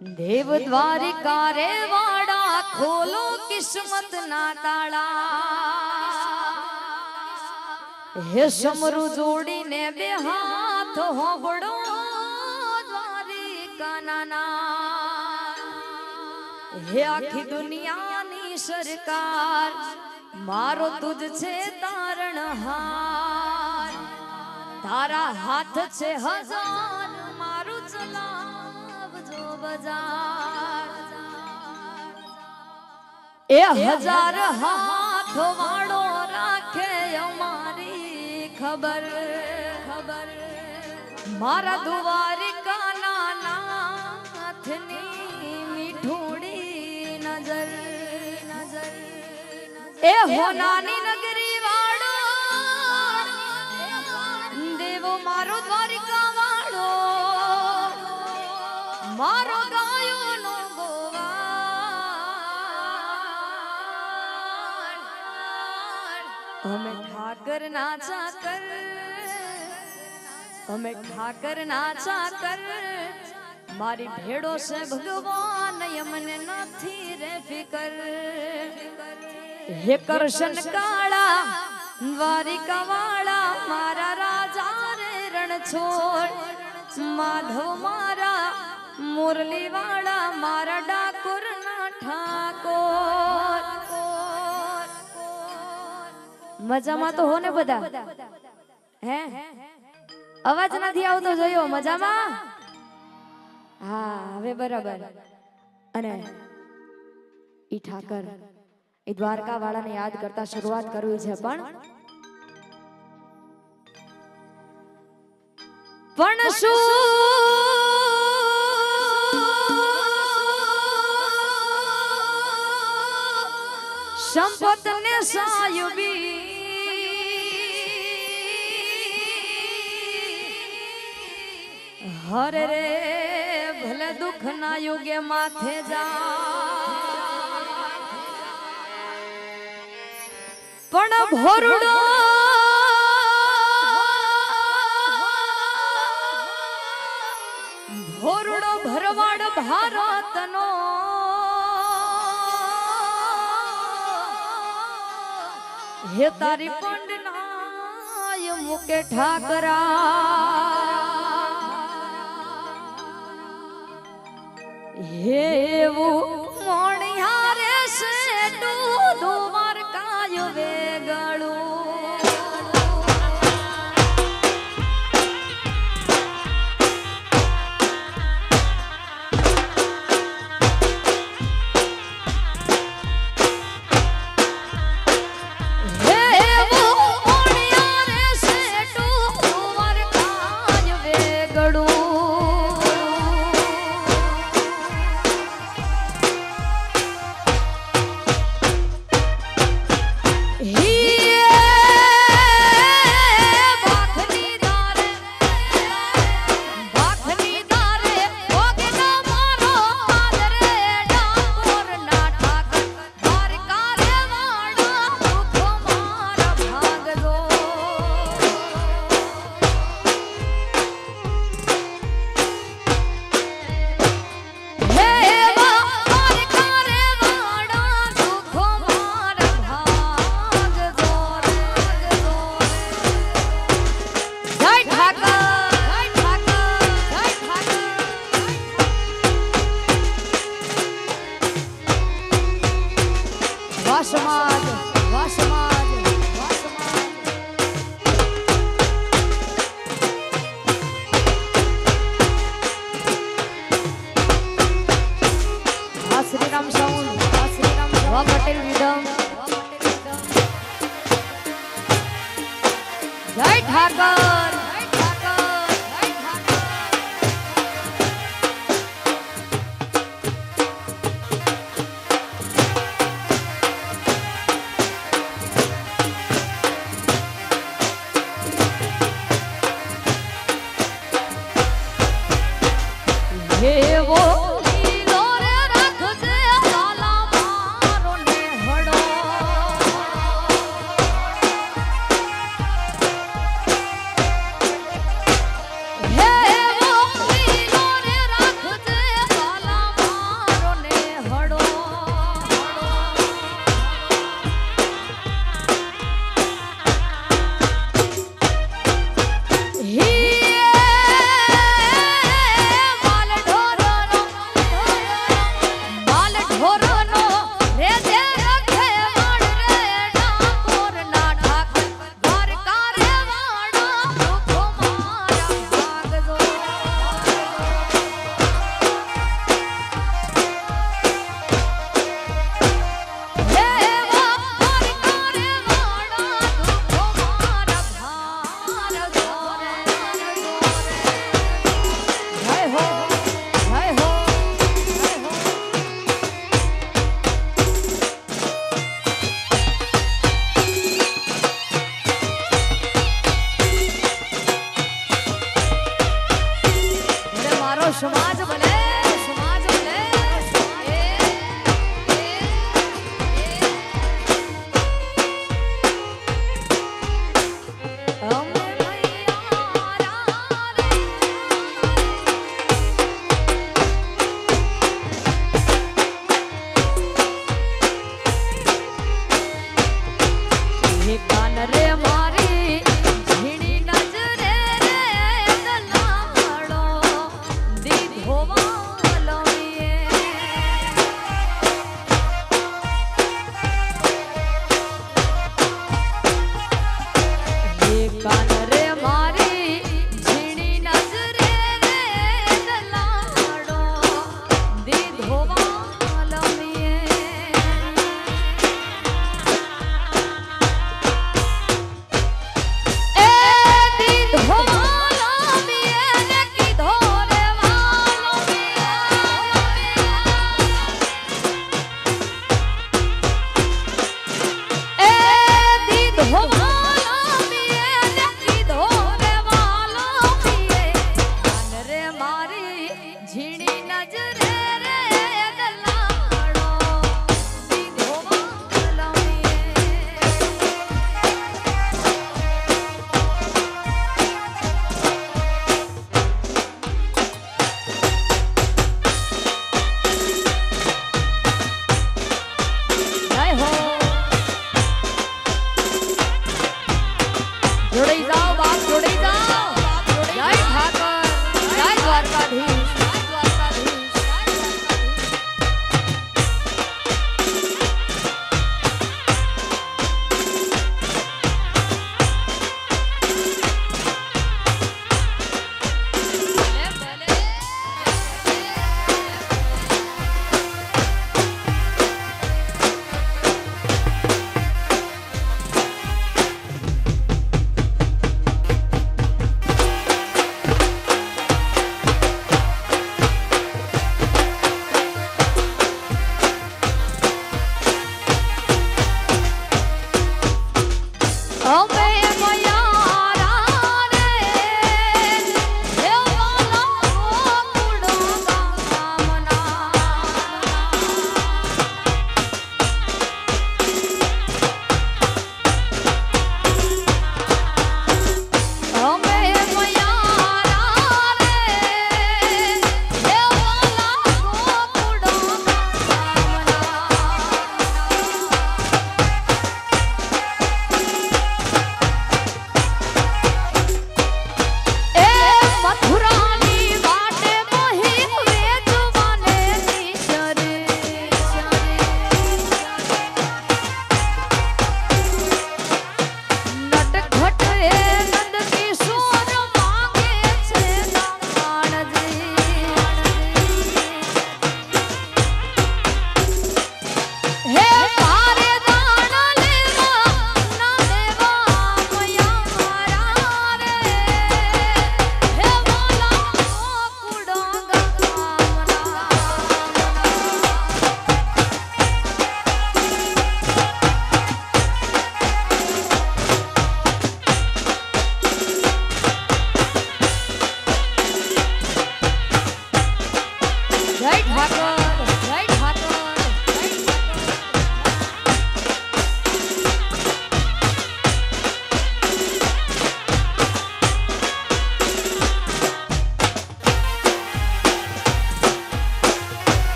દેવ દ્વારિકા રે વાડા ખોલો કિસ્મત ના તાળા હે સમરુ જોડીને બે હાથ હોબડો દ્વારિકા નાના હે આખી દુનિયાની સરકાર મારો તુજ છે તારણહાર તારા હાથ છે હજાર મારું ચલાવજો બજાર એ હજાર હાથ વાળો રાખે અમારી ખબર ખબર મારા દ્વારિકા નાથની મીઠુડી નજર નજર એ હોનાની નગરી વાળો દેવો મારો દ્વારિકા વાળો મારો ગાયો નો ગોવાળ અમે ઠાકર ના ચાકર અમે ઠાકર ના ચાકર મારી ભેડો છે ભગવાન યમને નથી રે ફિકર હે કરશન કાળા દ્વારિકા વાળા મારા રાજા રે રણછોડ માધવ મારા મુરલી વાળા મારા ડાકોર ના ઠાકોર મજામાં તો હો ને બધા હે અવાજ નથી આવતો જોયો મજામાં હા હવે બરાબર અને ઈ ઠાકર એ દ્વારકા વાળાને યાદ કરતા શરૂઆત કરવી છે પણ શું સંપત ને સાયુબી હરે રે ભલે દુઃખ ના યુગે માથે જા પણ ભોરડો ભોરડો ભરવાડ ભારતનો હે તારી પંડનાય મુકે ઠાકરા હે એવું મોણિયારે સેટું દ્વારકાય વેગળું સમાજ બને સમાજ બને કાન રે મારી ઝીણી નજરે રે દલામણો દીધો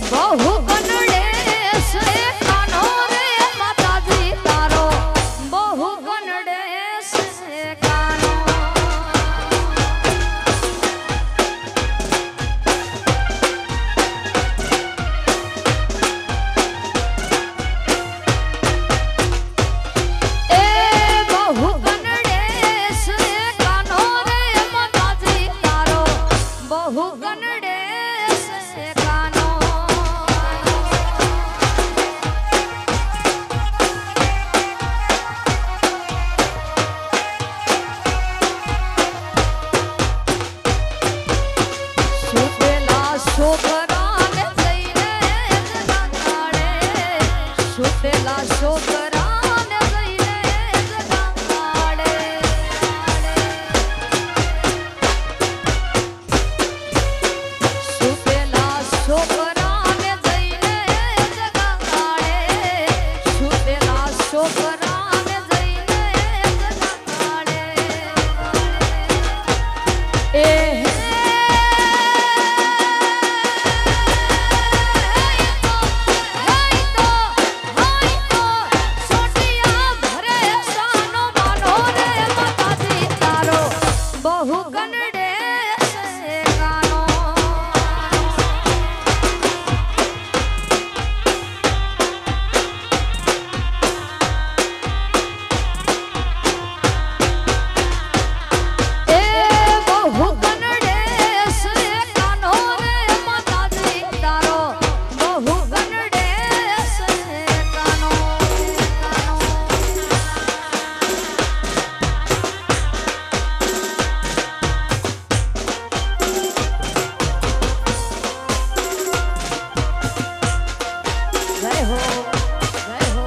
બહુ ગણડેશ કાનો રે માતાજી તારો બહુ ગણડેશ કાનો એ બહુ ગણડેશ કાનો રે માતાજી તારો બહુ ગણડેશ કાનો સુતેલા છોકરાને જઈને જગાડે સુતેલા છોકરાને જઈને જગાડે સુતેલા છોકરાને જઈને જગાડે સુતેલા છોકરાને જઈને જગાડે એ બહુ ગણડેશ કાનો એ બહુ ગણડેશ કાનો રે માતાજી તારો બહુ ગણડેશ કાનો જય હો જય હો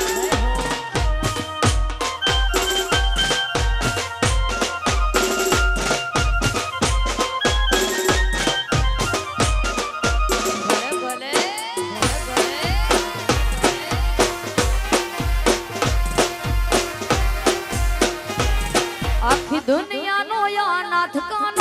જય હો ભલે ભલે ભલે આખી દુનિયાનો યા નાથ કાનો